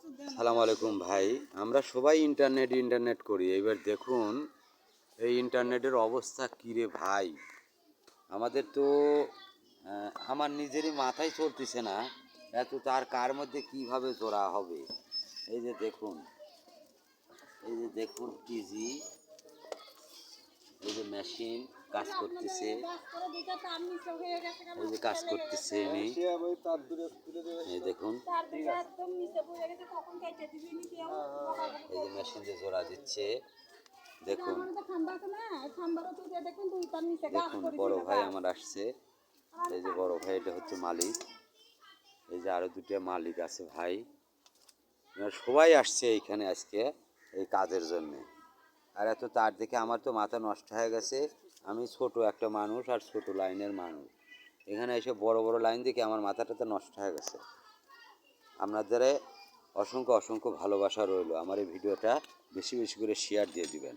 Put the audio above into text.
সালাম আলাইকুম ভাই। আমরা সবাই ইন্টারনেট করি। এবার দেখুন এই ইন্টারনেটের অবস্থা কী রে ভাই। আমাদের তো আমার নিজেরই মাথায় চলতেছে না এত তার কার মধ্যে কীভাবে জোড়া হবে। এই যে দেখুন, টিজি, এই যে মেশিন কাজ করতেছে, এই যে কাজ করতেছে এই দেখুন, এই যে মেশিন দিয়ে জোড়া দিচ্ছে। দেখুন দেখুন বড় ভাই আমার আসছে, এই যে বড় ভাই, এটা হচ্ছে মালিক। এই যে আরো দুটো মালিক আছে ভাই, সবাই আসছে এইখানে আজকে এই কাজের জন্যে। আর এত তার দেখে আমার তো মাথা নষ্ট হয়ে গেছে। আমি ছোট একটা মানুষ আর ছোট লাইনের মানুষ, এখানে এসে বড় বড় লাইন দেখে আমার মাথাটা তো নষ্ট হয়ে গেছে। আপনাদের অসংখ্য অসংখ্য ভালোবাসা রইল। আমার এই ভিডিওটা বেশি বেশি করে শেয়ার দিয়ে দিবেন।